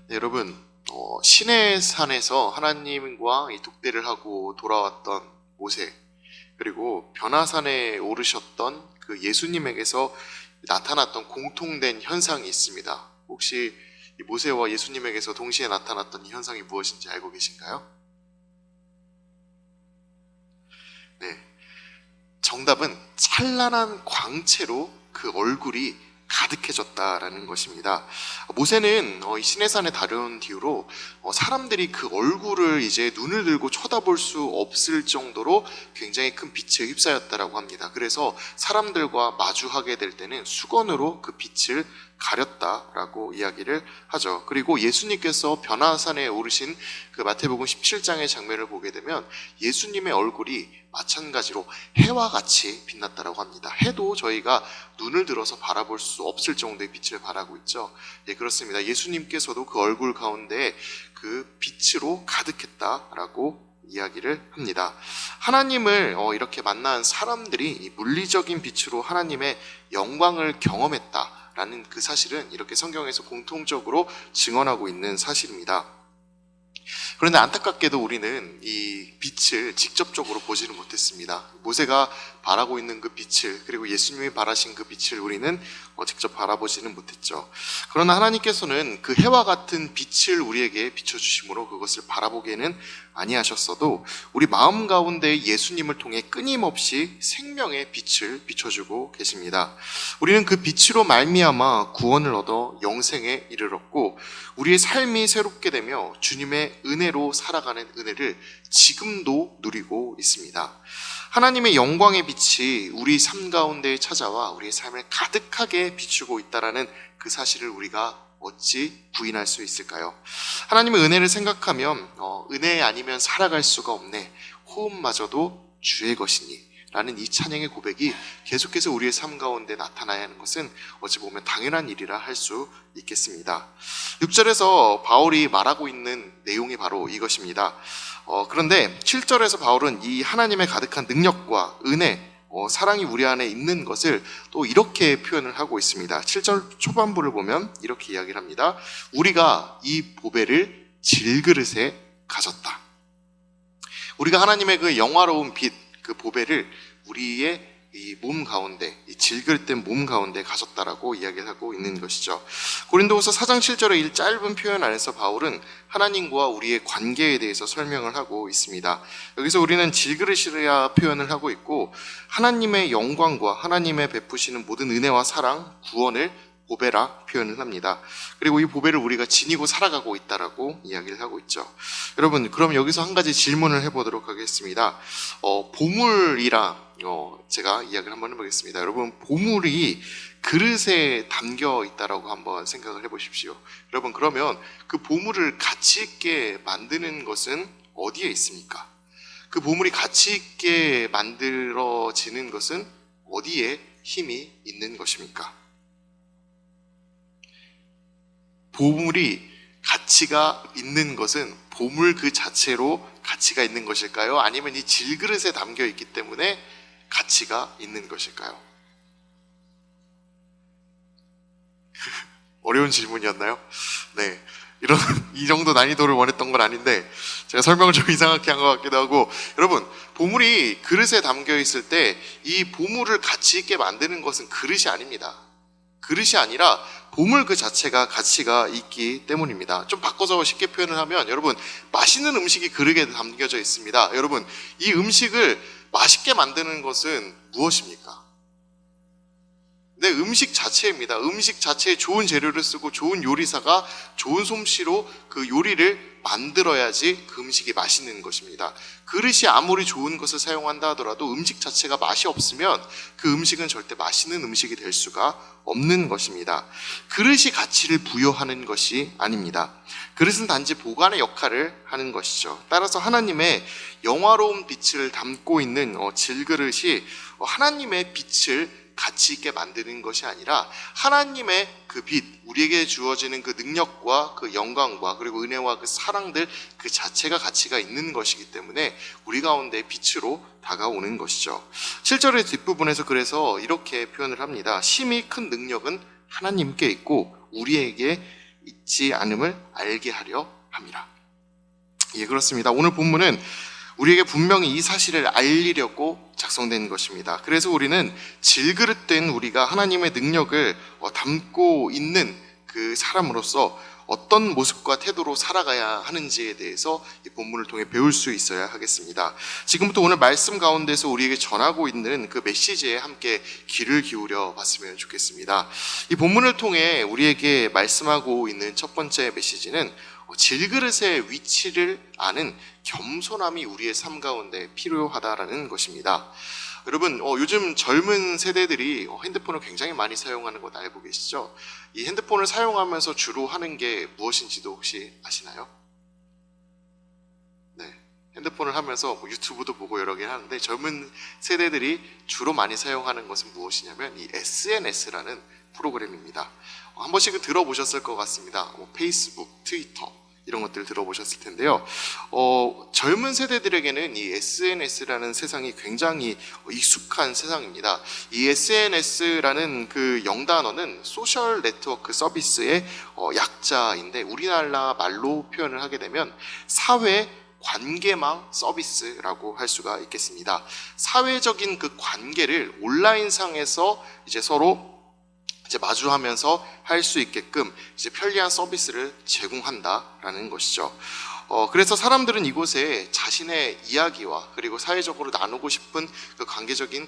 네, 여러분, 시내 산에서 하나님과 이 독대를 하고 돌아왔던 모세, 그리고 변화산에 오르셨던 그 예수님에게서 나타났던 공통된 현상이 있습니다. 혹시 이 모세와 예수님에게서 동시에 나타났던 이 현상이 무엇인지 알고 계신가요? 네, 정답은 찬란한 광채로 그 얼굴이 가득해졌다라는 것입니다. 모세는 이 시내산에 다려온 뒤로 사람들이 그 얼굴을 이제 눈을 들고 쳐다볼 수 없을 정도로 굉장히 큰 빛에 휩싸였다라고 합니다. 그래서 사람들과 마주하게 될 때는 수건으로 그 빛을 가렸다라고 이야기를 하죠. 그리고 예수님께서 변화산에 오르신 그 마태복음 17장의 장면을 보게 되면 예수님의 얼굴이 마찬가지로 해와 같이 빛났다라고 합니다. 해도 저희가 눈을 들어서 바라볼 수 없을 정도의 빛을 발하고 있죠. 예, 그렇습니다. 예수님께서도 그 얼굴 가운데 그 빛으로 가득했다라고 이야기를 합니다. 하나님을 이렇게 만난 사람들이 이 물리적인 빛으로 하나님의 영광을 경험했다라는 그 사실은 이렇게 성경에서 공통적으로 증언하고 있는 사실입니다. 그런데 안타깝게도 우리는 이 빛을 직접적으로 보지는 못했습니다. 모세가 바라고 있는 그 빛을, 그리고 예수님이 바라신 그 빛을 우리는 직접 바라보지는 못했죠. 그러나 하나님께서는 그 해와 같은 빛을 우리에게 비춰주심으로 그것을 바라보게는 아니하셨어도 우리 마음 가운데 예수님을 통해 끊임없이 생명의 빛을 비춰주고 계십니다. 우리는 그 빛으로 말미암아 구원을 얻어 영생에 이르렀고 우리의 삶이 새롭게 되며 주님의 은혜로 살아가는 은혜를 지금도 누리고 있습니다. 하나님의 영광의 빛이 우리 삶 가운데 찾아와 우리의 삶을 가득하게 비추고 있다라는 그 사실을 우리가 어찌 부인할 수 있을까요? 하나님의 은혜를 생각하면 은혜 아니면 살아갈 수가 없네, 호흡마저도 주의 것이니 라는 이 찬양의 고백이 계속해서 우리의 삶 가운데 나타나야 하는 것은 어찌 보면 당연한 일이라 할 수 있겠습니다. 6절에서 바울이 말하고 있는 내용이 바로 이것입니다. 그런데 7절에서 바울은 이 하나님의 가득한 능력과 은혜, 사랑이 우리 안에 있는 것을 또 이렇게 표현을 하고 있습니다. 7절 초반부를 보면 이렇게 이야기를 합니다. 우리가 이 보배를 질그릇에 가졌다. 우리가 하나님의 그 영화로운 빛, 그 보배를 우리의 이 몸 가운데, 이 질그릇된 몸 가운데 가졌다라고 이야기를 하고 있는 것이죠. 고린도후서 4장 7절의 이 짧은 표현 안에서 바울은 하나님과 우리의 관계에 대해서 설명을 하고 있습니다. 여기서 우리는 질그릇이라 표현을 하고 있고 하나님의 영광과 하나님의 베푸시는 모든 은혜와 사랑, 구원을 보배라 표현을 합니다. 그리고 이 보배를 우리가 지니고 살아가고 있다라고 이야기를 하고 있죠. 여러분, 그럼 여기서 한 가지 질문을 해보도록 하겠습니다. 보물이라 제가 이야기를 한번 해보겠습니다. 여러분, 보물이 그릇에 담겨 있다라고 한번 생각을 해보십시오. 여러분, 그러면 그 보물을 가치 있게 만드는 것은 어디에 있습니까? 그 보물이 가치 있게 만들어지는 것은 어디에 힘이 있는 것입니까? 보물이 가치가 있는 것은 보물 그 자체로 가치가 있는 것일까요? 아니면 이 질그릇에 담겨 있기 때문에 가치가 있는 것일까요? 어려운 질문이었나요? 네. 이 정도 난이도를 원했던 건 아닌데, 제가 설명을 좀 이상하게 한 것 같기도 하고, 여러분, 보물이 그릇에 담겨 있을 때, 이 보물을 가치 있게 만드는 것은 그릇이 아닙니다. 그릇이 아니라 보물 그 자체가 가치가 있기 때문입니다. 좀 바꿔서 쉽게 표현을 하면, 여러분, 맛있는 음식이 그릇에 담겨져 있습니다. 여러분, 이 음식을 맛있게 만드는 것은 무엇입니까? 네, 음식 자체입니다. 음식 자체에 좋은 재료를 쓰고 좋은 요리사가 좋은 솜씨로 그 요리를 만들어야지 그 음식이 맛있는 것입니다. 그릇이 아무리 좋은 것을 사용한다 하더라도 음식 자체가 맛이 없으면 그 음식은 절대 맛있는 음식이 될 수가 없는 것입니다. 그릇이 가치를 부여하는 것이 아닙니다. 그릇은 단지 보관의 역할을 하는 것이죠. 따라서 하나님의 영화로운 빛을 담고 있는 질그릇이 하나님의 빛을 가치 있게 만드는 것이 아니라 하나님의 그 빛, 우리에게 주어지는 그 능력과 그 영광과 그리고 은혜와 그 사랑들 그 자체가 가치가 있는 것이기 때문에 우리 가운데 빛으로 다가오는 것이죠. 7절의 뒷부분에서 그래서 이렇게 표현을 합니다. 심히 큰 능력은 하나님께 있고 우리에게 있지 않음을 알게 하려 함이라. 예, 그렇습니다. 오늘 본문은 우리에게 분명히 이 사실을 알리려고 작성된 것입니다. 그래서 우리는 질그릇된 우리가 하나님의 능력을 담고 있는 그 사람으로서 어떤 모습과 태도로 살아가야 하는지에 대해서 이 본문을 통해 배울 수 있어야 하겠습니다. 지금부터 오늘 말씀 가운데서 우리에게 전하고 있는 그 메시지에 함께 귀를 기울여 봤으면 좋겠습니다. 이 본문을 통해 우리에게 말씀하고 있는 첫 번째 메시지는 질그릇의 위치를 아는 겸손함이 우리의 삶 가운데 필요하다라는 것입니다. 여러분, 요즘 젊은 세대들이 핸드폰을 굉장히 많이 사용하는 거 알고 계시죠? 이 핸드폰을 사용하면서 주로 하는 게 무엇인지도 혹시 아시나요? 네, 핸드폰을 하면서 유튜브도 보고 여러 개 하는데 젊은 세대들이 주로 많이 사용하는 것은 무엇이냐면 이 SNS라는 프로그램입니다. 한 번씩은 들어보셨을 것 같습니다. 페이스북, 트위터 이런 것들 들어보셨을 텐데요. 젊은 세대들에게는 이 SNS라는 세상이 굉장히 익숙한 세상입니다. 이 SNS라는 그 영단어는 소셜 네트워크 서비스의 약자인데 우리나라 말로 표현을 하게 되면 사회 관계망 서비스라고 할 수가 있겠습니다. 사회적인 그 관계를 온라인상에서 이제 서로 마주하면서 할 수 있게끔 이제 편리한 서비스를 제공한다라는 것이죠. 그래서 사람들은 이곳에 자신의 이야기와 그리고 사회적으로 나누고 싶은 그 관계적인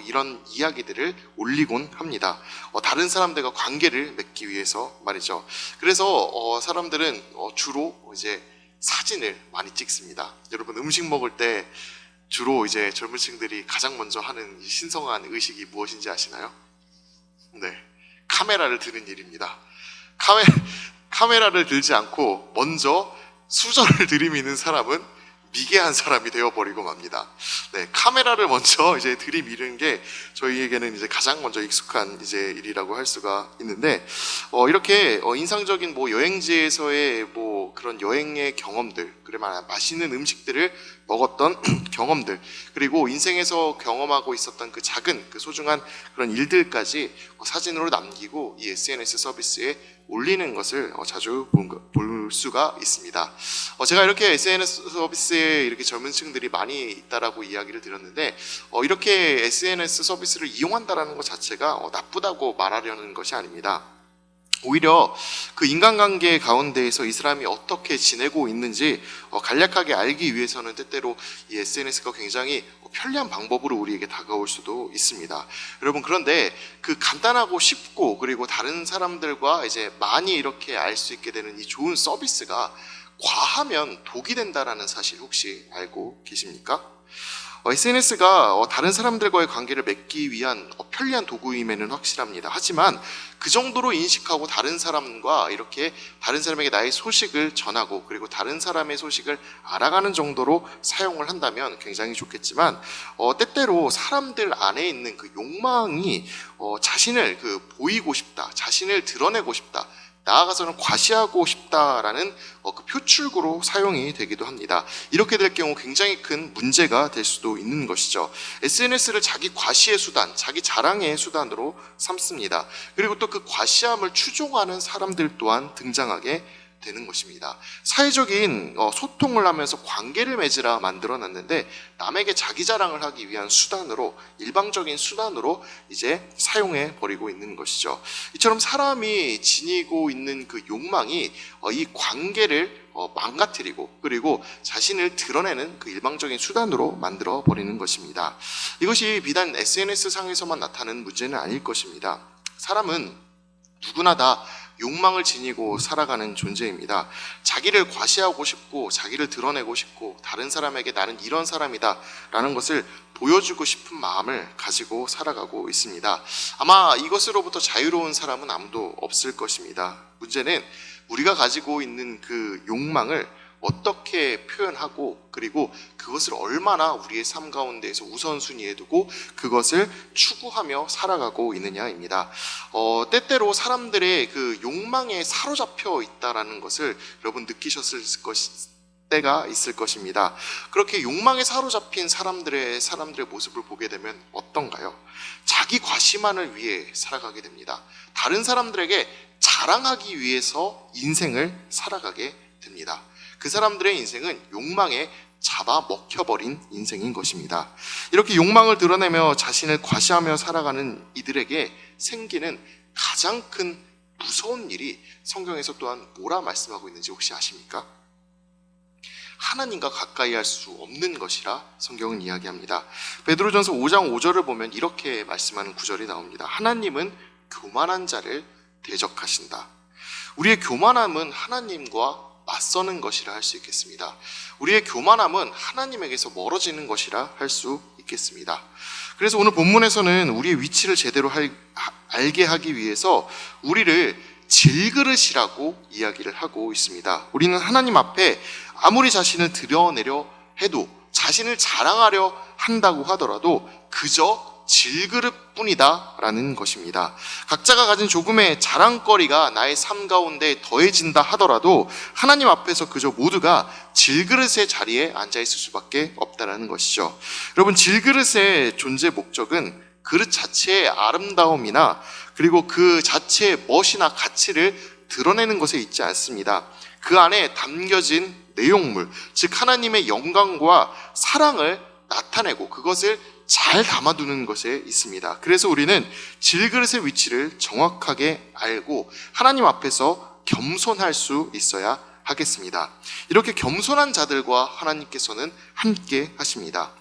이런 이야기들을 올리곤 합니다. 다른 사람들과 관계를 맺기 위해서 말이죠. 그래서 사람들은 주로 이제 사진을 많이 찍습니다. 여러분, 음식 먹을 때 주로 이제 젊은 층들이 가장 먼저 하는 이 신성한 의식이 무엇인지 아시나요? 네, 카메라를 드는 일입니다. 카메라를 들지 않고 먼저 수저를 들이미는 사람은 미개한 사람이 되어버리고 맙니다. 네, 카메라를 먼저 이제 들이미는 게 저희에게는 이제 가장 먼저 익숙한 이제 일이라고 할 수가 있는데, 이렇게 인상적인 여행지에서의 그런 여행의 경험들, 그래 맛있는 음식들을 먹었던 경험들, 그리고 인생에서 경험하고 있었던 그 작은 그 소중한 그런 일들까지 사진으로 남기고 이 SNS 서비스에 올리는 것을 자주 볼 수가 있습니다. 제가 이렇게 SNS 서비스에 이렇게 젊은 층들이 많이 있다라고 이야기를 드렸는데, 이렇게 SNS 서비스를 이용한다라는 것 자체가 나쁘다고 말하려는 것이 아닙니다. 오히려 그 인간관계 가운데에서 이 사람이 어떻게 지내고 있는지 간략하게 알기 위해서는 때때로 이 SNS가 굉장히 편리한 방법으로 우리에게 다가올 수도 있습니다. 여러분, 그런데 그 간단하고 쉽고 그리고 다른 사람들과 이제 많이 이렇게 알 수 있게 되는 이 좋은 서비스가 과하면 독이 된다라는 사실 혹시 알고 계십니까? SNS가 다른 사람들과의 관계를 맺기 위한 편리한 도구임에는 확실합니다. 하지만 그 정도로 인식하고 다른 사람과 이렇게 다른 사람에게 나의 소식을 전하고 그리고 다른 사람의 소식을 알아가는 정도로 사용을 한다면 굉장히 좋겠지만, 때때로 사람들 안에 있는 그 욕망이 자신을 보이고 싶다, 자신을 드러내고 싶다, 나아가서는 과시하고 싶다라는 그 표출구로 사용이 되기도 합니다. 이렇게 될 경우 굉장히 큰 문제가 될 수도 있는 것이죠. SNS를 자기 과시의 수단, 자기 자랑의 수단으로 삼습니다. 그리고 또 그 과시함을 추종하는 사람들 또한 등장하게 되는 것입니다. 사회적인 소통을 하면서 관계를 맺으라 만들어놨는데 남에게 자기 자랑을 하기 위한 수단으로, 일방적인 수단으로 이제 사용해 버리고 있는 것이죠. 이처럼 사람이 지니고 있는 그 욕망이 이 관계를 망가뜨리고 그리고 자신을 드러내는 그 일방적인 수단으로 만들어 버리는 것입니다. 이것이 비단 SNS 상에서만 나타나는 문제는 아닐 것입니다. 사람은 누구나 다 욕망을 지니고 살아가는 존재입니다. 자기를 과시하고 싶고 자기를 드러내고 싶고 다른 사람에게 나는 이런 사람이다 라는 것을 보여주고 싶은 마음을 가지고 살아가고 있습니다. 아마 이것으로부터 자유로운 사람은 아무도 없을 것입니다. 문제는 우리가 가지고 있는 그 욕망을 어떻게 표현하고 그리고 그것을 얼마나 우리의 삶 가운데에서 우선순위에 두고 그것을 추구하며 살아가고 있느냐입니다. 때때로 사람들의 그 욕망에 사로잡혀 있다라는 것을 여러분 느끼셨을 때가 있을 것입니다. 그렇게 욕망에 사로잡힌 사람들의 모습을 보게 되면 어떤가요? 자기 과시만을 위해 살아가게 됩니다. 다른 사람들에게 자랑하기 위해서 인생을 살아가게 됩니다. 그 사람들의 인생은 욕망에 잡아먹혀버린 인생인 것입니다. 이렇게 욕망을 드러내며 자신을 과시하며 살아가는 이들에게 생기는 가장 큰 무서운 일이 성경에서 또한 뭐라 말씀하고 있는지 혹시 아십니까? 하나님과 가까이 할 수 없는 것이라 성경은 이야기합니다. 베드로전서 5장 5절을 보면 이렇게 말씀하는 구절이 나옵니다. 하나님은 교만한 자를 대적하신다. 우리의 교만함은 하나님과 맞서는 것이라 할 수 있겠습니다. 우리의 교만함은 하나님에게서 멀어지는 것이라 할 수 있겠습니다. 그래서 오늘 본문에서는 우리의 위치를 제대로 알게 하기 위해서 우리를 질그릇이라고 이야기를 하고 있습니다. 우리는 하나님 앞에 아무리 자신을 드러내려 해도, 자신을 자랑하려 한다고 하더라도 그저 질그릇뿐이다 라는 것입니다. 각자가 가진 조금의 자랑거리가 나의 삶 가운데 더해진다 하더라도 하나님 앞에서 그저 모두가 질그릇의 자리에 앉아있을 수밖에 없다라는 것이죠. 여러분, 질그릇의 존재 목적은 그릇 자체의 아름다움이나 그리고 그 자체의 멋이나 가치를 드러내는 것에 있지 않습니다. 그 안에 담겨진 내용물, 즉 하나님의 영광과 사랑을 나타내고 그것을 잘 담아두는 것에 있습니다. 그래서 우리는 질그릇의 위치를 정확하게 알고 하나님 앞에서 겸손할 수 있어야 하겠습니다. 이렇게 겸손한 자들과 하나님께서는 함께 하십니다.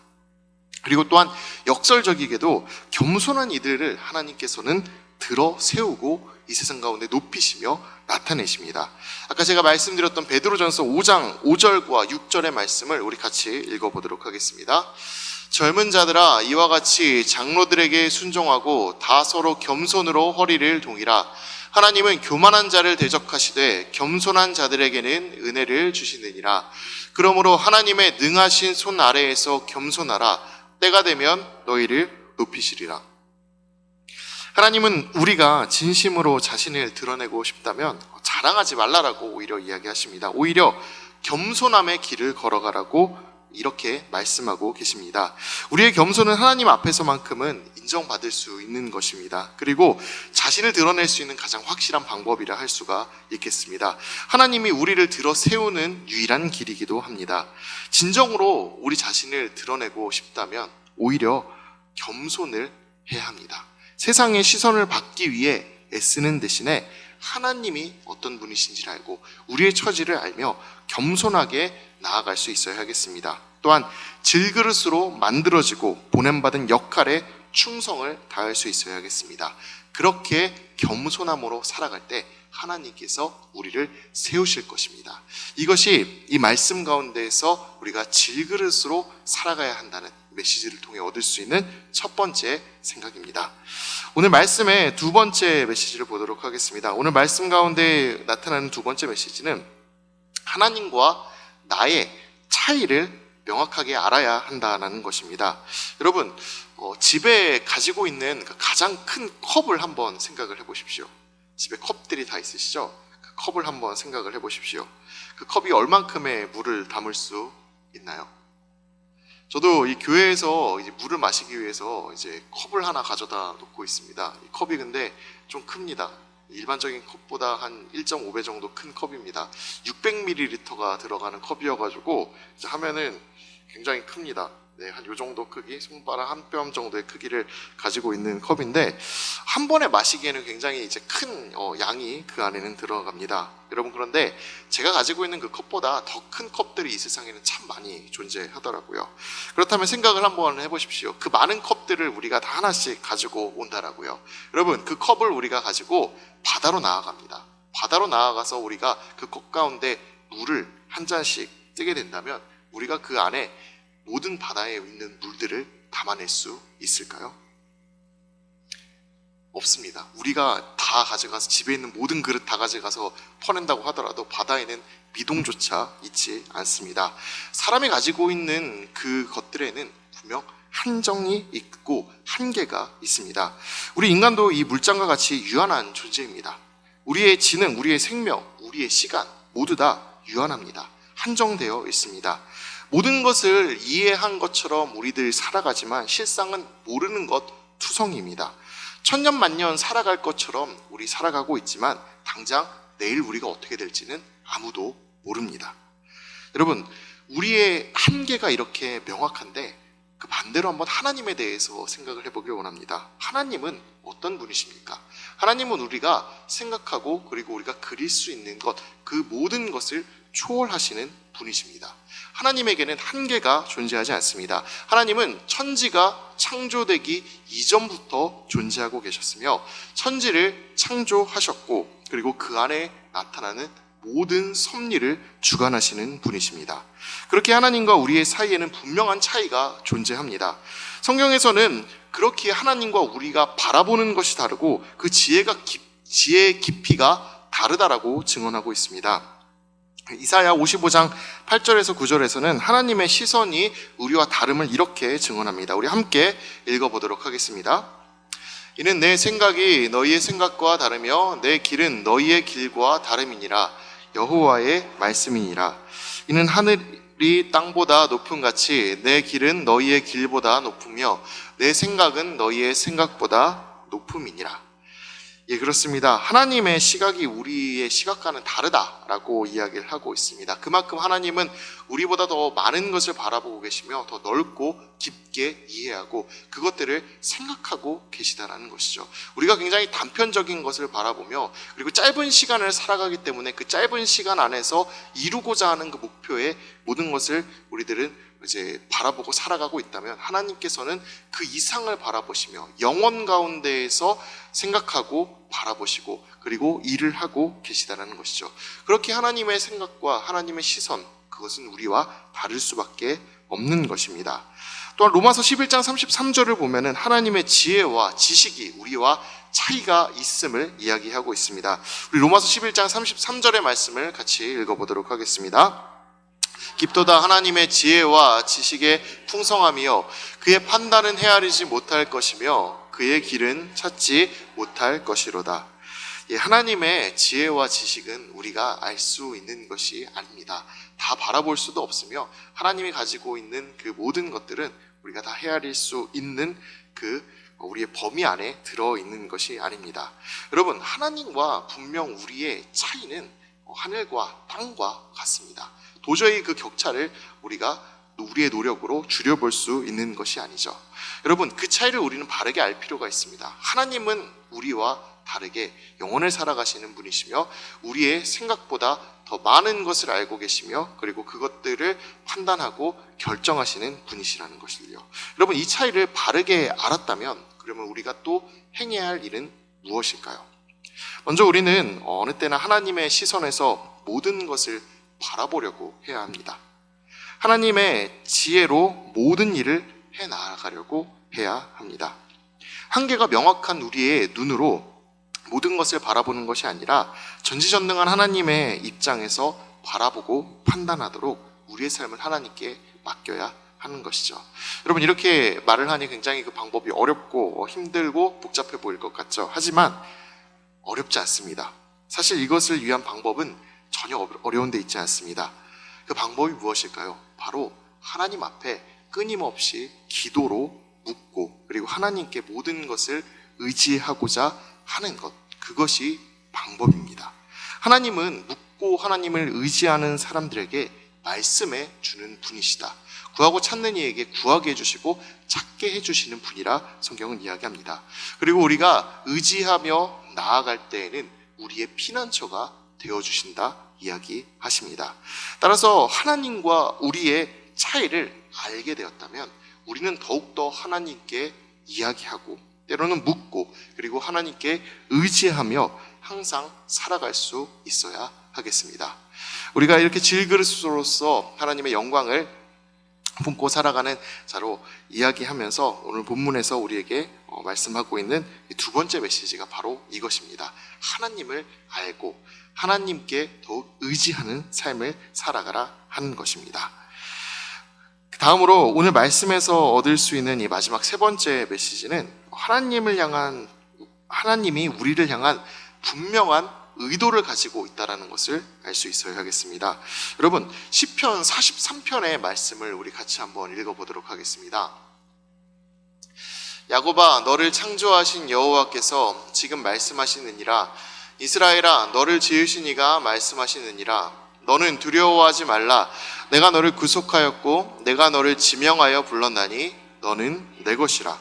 그리고 또한 역설적이게도 겸손한 이들을 하나님께서는 들어 세우고 이 세상 가운데 높이시며 나타내십니다. 아까 제가 말씀드렸던 베드로전서 5장 5절과 6절의 말씀을 우리 같이 읽어보도록 하겠습니다. 젊은 자들아, 이와 같이 장로들에게 순종하고 다 서로 겸손으로 허리를 동이라. 하나님은 교만한 자를 대적하시되 겸손한 자들에게는 은혜를 주시느니라. 그러므로 하나님의 능하신 손 아래에서 겸손하라. 때가 되면 너희를 높이시리라. 하나님은 우리가 진심으로 자신을 드러내고 싶다면 자랑하지 말라라고 오히려 이야기하십니다. 오히려 겸손함의 길을 걸어가라고 이렇게 말씀하고 계십니다. 우리의 겸손은 하나님 앞에서만큼은 인정받을 수 있는 것입니다. 그리고 자신을 드러낼 수 있는 가장 확실한 방법이라 할 수가 있겠습니다. 하나님이 우리를 들어 세우는 유일한 길이기도 합니다. 진정으로 우리 자신을 드러내고 싶다면 오히려 겸손을 해야 합니다. 세상의 시선을 받기 위해 애쓰는 대신에 하나님이 어떤 분이신지를 알고 우리의 처지를 알며 겸손하게 나아갈 수 있어야 하겠습니다. 또한 질그릇으로 만들어지고 보냄받은 역할에 충성을 다할 수 있어야 하겠습니다. 그렇게 겸손함으로 살아갈 때 하나님께서 우리를 세우실 것입니다. 이것이 이 말씀 가운데에서 우리가 질그릇으로 살아가야 한다는 메시지를 통해 얻을 수 있는 첫 번째 생각입니다. 오늘 말씀의 두 번째 메시지를 보도록 하겠습니다. 오늘 말씀 가운데 나타나는 두 번째 메시지는 하나님과 나의 차이를 명확하게 알아야 한다는 것입니다. 여러분, 집에 가지고 있는 가장 큰 컵을 한번 생각을 해보십시오. 집에 컵들이 다 있으시죠? 그 컵을 한번 생각을 해보십시오. 그 컵이 얼만큼의 물을 담을 수 있나요? 저도 이 교회에서 이제 물을 마시기 위해서 이제 컵을 하나 가져다 놓고 있습니다. 이 컵이 근데 좀 큽니다. 일반적인 컵보다 한 1.5배 정도 큰 컵입니다. 600ml가 들어가는 컵이어가지고 이제 하면은 굉장히 큽니다. 네, 한 요 정도 크기, 손바닥 한 뼘 정도의 크기를 가지고 있는 컵인데 한 번에 마시기에는 굉장히 이제 큰 양이 그 안에는 들어갑니다. 여러분, 그런데 제가 가지고 있는 그 컵보다 더 큰 컵들이 이 세상에는 참 많이 존재하더라고요. 그렇다면 생각을 한번 해보십시오. 그 많은 컵들을 우리가 다 하나씩 가지고 온다라고요. 여러분, 그 컵을 우리가 가지고 바다로 나아갑니다. 바다로 나아가서 우리가 그 컵 가운데 물을 한 잔씩 뜨게 된다면 우리가 그 안에 모든 바다에 있는 물들을 담아낼 수 있을까요? 없습니다. 우리가 다 가져가서 집에 있는 모든 그릇 다 가져가서 퍼낸다고 하더라도 바다에는 미동조차 있지 않습니다. 사람이 가지고 있는 그 것들에는 분명 한정이 있고 한계가 있습니다. 우리 인간도 이 물장과 같이 유한한 존재입니다. 우리의 지능, 우리의 생명, 우리의 시간 모두 다 유한합니다. 한정되어 있습니다. 모든 것을 이해한 것처럼 우리들 살아가지만 실상은 모르는 것 투성입니다. 천년만년 살아갈 것처럼 우리 살아가고 있지만 당장 내일 우리가 어떻게 될지는 아무도 모릅니다. 여러분, 우리의 한계가 이렇게 명확한데 그 반대로 한번 하나님에 대해서 생각을 해보길 원합니다. 하나님은 어떤 분이십니까? 하나님은 우리가 생각하고 그리고 우리가 그릴 수 있는 것, 그 모든 것을 초월하시는 분이십니다. 하나님에게는 한계가 존재하지 않습니다. 하나님은 천지가 창조되기 이전부터 존재하고 계셨으며 천지를 창조하셨고 그리고 그 안에 나타나는 모든 섭리를 주관하시는 분이십니다. 그렇게 하나님과 우리의 사이에는 분명한 차이가 존재합니다. 성경에서는 그렇게 하나님과 우리가 바라보는 것이 다르고 그 지혜의 깊이가 다르다라고 증언하고 있습니다. 이사야 55장 8절에서 9절에서는 하나님의 시선이 우리와 다름을 이렇게 증언합니다. 우리 함께 읽어보도록 하겠습니다. 이는 내 생각이 너희의 생각과 다르며 내 길은 너희의 길과 다름이니라. 여호와의 말씀이니라. 이는 하늘이 땅보다 높음 같이 내 길은 너희의 길보다 높으며 내 생각은 너희의 생각보다 높음이니라. 예, 그렇습니다. 하나님의 시각이 우리의 시각과는 다르다라고 이야기를 하고 있습니다. 그만큼 하나님은 우리보다 더 많은 것을 바라보고 계시며 더 넓고 깊게 이해하고 그것들을 생각하고 계시다라는 것이죠. 우리가 굉장히 단편적인 것을 바라보며 그리고 짧은 시간을 살아가기 때문에 그 짧은 시간 안에서 이루고자 하는 그 목표에 모든 것을 우리들은 이제 바라보고 살아가고 있다면 하나님께서는 그 이상을 바라보시며 영원 가운데에서 생각하고 바라보시고 그리고 일을 하고 계시다는 것이죠. 그렇게 하나님의 생각과 하나님의 시선, 그것은 우리와 다를 수밖에 없는 것입니다. 또한 로마서 11장 33절을 보면은 하나님의 지혜와 지식이 우리와 차이가 있음을 이야기하고 있습니다. 우리 로마서 11장 33절의 말씀을 같이 읽어보도록 하겠습니다. 깊도다 하나님의 지혜와 지식의 풍성함이요 그의 판단은 헤아리지 못할 것이며 그의 길은 찾지 못할 것이로다. 예, 하나님의 지혜와 지식은 우리가 알 수 있는 것이 아닙니다. 다 바라볼 수도 없으며 하나님이 가지고 있는 그 모든 것들은 우리가 다 헤아릴 수 있는 그 우리의 범위 안에 들어있는 것이 아닙니다. 여러분, 하나님과 분명 우리의 차이는 하늘과 땅과 같습니다. 도저히 그 격차를 우리가 우리의 노력으로 줄여볼 수 있는 것이 아니죠. 여러분, 그 차이를 우리는 바르게 알 필요가 있습니다. 하나님은 우리와 다르게 영원을 살아가시는 분이시며 우리의 생각보다 더 많은 것을 알고 계시며 그리고 그것들을 판단하고 결정하시는 분이시라는 것을요. 여러분, 이 차이를 바르게 알았다면 그러면 우리가 또 행해야 할 일은 무엇일까요? 먼저 우리는 어느 때나 하나님의 시선에서 모든 것을 바라보려고 해야 합니다. 하나님의 지혜로 모든 일을 해나가려고 해야 합니다. 한계가 명확한 우리의 눈으로 모든 것을 바라보는 것이 아니라 전지전능한 하나님의 입장에서 바라보고 판단하도록 우리의 삶을 하나님께 맡겨야 하는 것이죠. 여러분, 이렇게 말을 하니 굉장히 그 방법이 어렵고 힘들고 복잡해 보일 것 같죠. 하지만 어렵지 않습니다. 사실 이것을 위한 방법은 전혀 어려운 데 있지 않습니다. 그 방법이 무엇일까요? 바로 하나님 앞에 끊임없이 기도로 묻고 그리고 하나님께 모든 것을 의지하고자 하는 것, 그것이 방법입니다. 하나님은 묻고 하나님을 의지하는 사람들에게 말씀해 주는 분이시다. 구하고 찾는 이에게 구하게 해주시고 찾게 해주시는 분이라 성경은 이야기합니다. 그리고 우리가 의지하며 나아갈 때에는 우리의 피난처가 되어주신다 이야기하십니다. 따라서 하나님과 우리의 차이를 알게 되었다면 우리는 더욱더 하나님께 이야기하고 때로는 묻고 그리고 하나님께 의지하며 항상 살아갈 수 있어야 하겠습니다. 우리가 이렇게 질그릇으로서 하나님의 영광을 품고 살아가는 자로 이야기하면서 오늘 본문에서 우리에게 말씀하고 있는 두 번째 메시지가 바로 이것입니다. 하나님을 알고 하나님께 더욱 의지하는 삶을 살아가라 하는 것입니다. 다음으로 오늘 말씀에서 얻을 수 있는 이 마지막 세 번째 메시지는 하나님이 우리를 향한 분명한 의도를 가지고 있다는 것을 알 수 있어야 하겠습니다. 여러분, 시편 43편의 말씀을 우리 같이 한번 읽어보도록 하겠습니다. 야곱아, 너를 창조하신 여호와께서 지금 말씀하시느니라. 이스라엘아, 너를 지으신 이가 말씀하시느니라. 너는 두려워하지 말라. 내가 너를 구속하였고 내가 너를 지명하여 불렀나니 너는 내 것이라.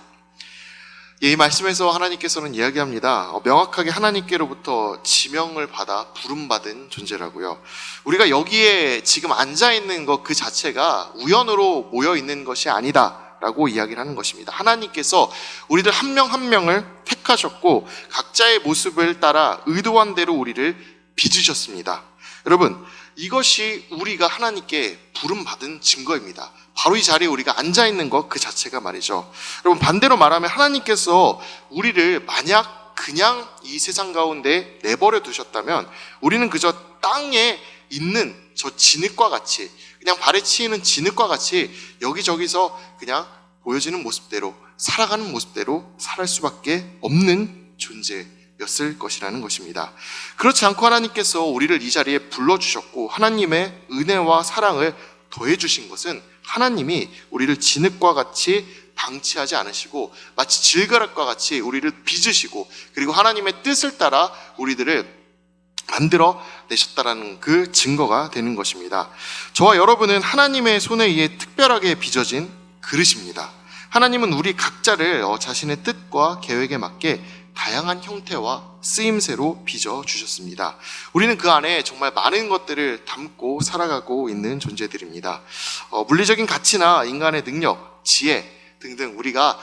이 말씀에서 하나님께서는 이야기합니다. 명확하게 하나님께로부터 지명을 받아 부름받은 존재라고요. 우리가 여기에 지금 앉아있는 것 그 자체가 우연으로 모여있는 것이 아니다 라고 이야기를 하는 것입니다. 하나님께서 우리들 한 명 한 명을 택하셨고 각자의 모습을 따라 의도한 대로 우리를 빚으셨습니다. 여러분, 이것이 우리가 하나님께 부름받은 증거입니다. 바로 이 자리에 우리가 앉아있는 것 그 자체가 말이죠. 여러분, 반대로 말하면 하나님께서 우리를 만약 그냥 이 세상 가운데 내버려 두셨다면 우리는 그저 땅에 있는 저 진흙과 같이, 그냥 발에 치이는 진흙과 같이 여기저기서 그냥 보여지는 모습대로, 살아가는 모습대로 살아갈 수밖에 없는 존재였을 것이라는 것입니다. 그렇지 않고 하나님께서 우리를 이 자리에 불러주셨고 하나님의 은혜와 사랑을 더해주신 것은 하나님이 우리를 진흙과 같이 방치하지 않으시고 마치 질가락과 같이 우리를 빚으시고 그리고 하나님의 뜻을 따라 우리들을 만들어 내셨다라는 그 증거가 되는 것입니다. 저와 여러분은 하나님의 손에 의해 특별하게 빚어진 그릇입니다. 하나님은 우리 각자를 자신의 뜻과 계획에 맞게 다양한 형태와 쓰임새로 빚어주셨습니다. 우리는 그 안에 정말 많은 것들을 담고 살아가고 있는 존재들입니다. 물리적인 가치나 인간의 능력, 지혜 등등 우리가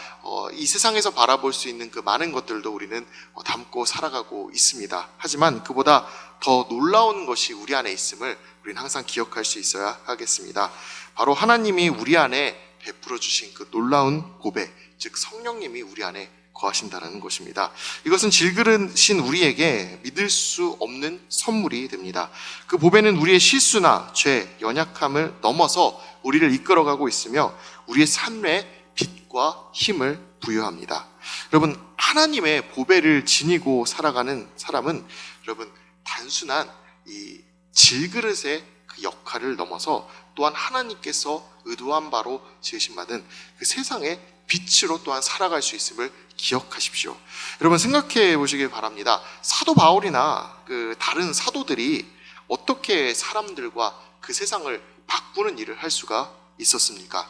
이 세상에서 바라볼 수 있는 그 많은 것들도 우리는 담고 살아가고 있습니다. 하지만 그보다 더 놀라운 것이 우리 안에 있음을 우리는 항상 기억할 수 있어야 하겠습니다. 바로 하나님이 우리 안에 베풀어 주신 그 놀라운 보배, 즉 성령님이 우리 안에 거하신다는 것입니다. 이것은 질그릇인 우리에게 믿을 수 없는 선물이 됩니다. 그 보배는 우리의 실수나 죄, 연약함을 넘어서 우리를 이끌어가고 있으며 우리의 삶에 빛과 힘을 부여합니다. 여러분, 하나님의 보배를 지니고 살아가는 사람은 여러분 단순한 이 질그릇의 그 역할을 넘어서 또한 하나님께서 의도한 바로 지으신 받은 그 세상의 빛으로 또한 살아갈 수 있음을 기억하십시오. 여러분, 생각해 보시길 바랍니다. 사도 바울이나 그 다른 사도들이 어떻게 사람들과 그 세상을 바꾸는 일을 할 수가 있었습니까?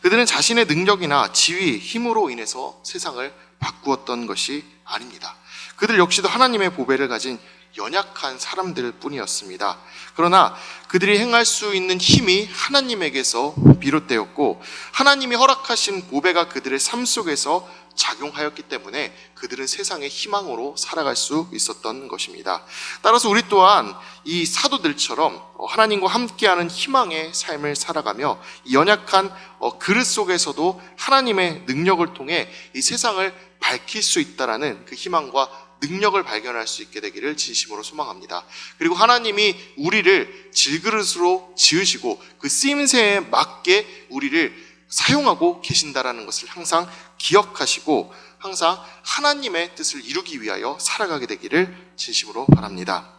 그들은 자신의 능력이나 지위, 힘으로 인해서 세상을 바꾸었던 것이 아닙니다. 그들 역시도 하나님의 보배를 가진 연약한 사람들 뿐이었습니다. 그러나 그들이 행할 수 있는 힘이 하나님에게서 비롯되었고 하나님이 허락하신 보배가 그들의 삶 속에서 작용하였기 때문에 그들은 세상의 희망으로 살아갈 수 있었던 것입니다. 따라서 우리 또한 이 사도들처럼 하나님과 함께하는 희망의 삶을 살아가며 이 연약한 그릇 속에서도 하나님의 능력을 통해 이 세상을 밝힐 수 있다라는 그 희망과 능력을 발견할 수 있게 되기를 진심으로 소망합니다. 그리고 하나님이 우리를 질그릇으로 지으시고 그 쓰임새에 맞게 우리를 사용하고 계신다라는 것을 항상 기억하시고 항상 하나님의 뜻을 이루기 위하여 살아가게 되기를 진심으로 바랍니다.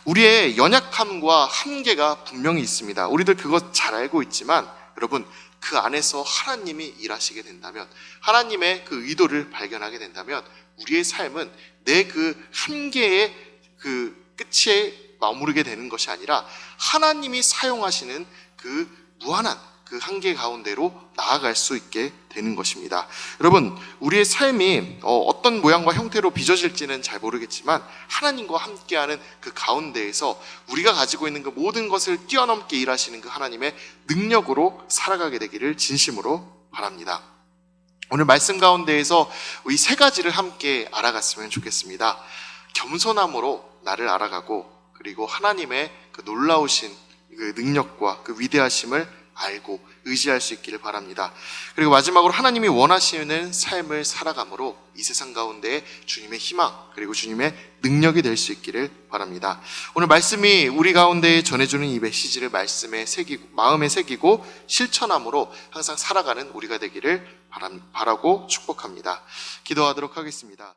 우리의 연약함과 한계가 분명히 있습니다. 우리들 그것 잘 알고 있지만 여러분, 그 안에서 하나님이 일하시게 된다면, 하나님의 그 의도를 발견하게 된다면 우리의 삶은 내 그 한계의 그 끝에 머무르게 되는 것이 아니라 하나님이 사용하시는 그 무한한 그 한계 가운데로 나아갈 수 있게 되는 것입니다. 여러분, 우리의 삶이 어떤 모양과 형태로 빚어질지는 잘 모르겠지만 하나님과 함께하는 그 가운데에서 우리가 가지고 있는 그 모든 것을 뛰어넘게 일하시는 그 하나님의 능력으로 살아가게 되기를 진심으로 바랍니다. 오늘 말씀 가운데에서 이 세 가지를 함께 알아갔으면 좋겠습니다. 겸손함으로 나를 알아가고, 그리고 하나님의 그 놀라우신 그 능력과 그 위대하심을 알고 의지할 수 있기를 바랍니다. 그리고 마지막으로 하나님이 원하시는 삶을 살아감으로 이 세상 가운데 주님의 희망 그리고 주님의 능력이 될 수 있기를 바랍니다. 오늘 말씀이 우리 가운데 전해주는 이 메시지를 마음에 새기고 실천함으로 항상 살아가는 우리가 되기를 바라고 축복합니다. 기도하도록 하겠습니다.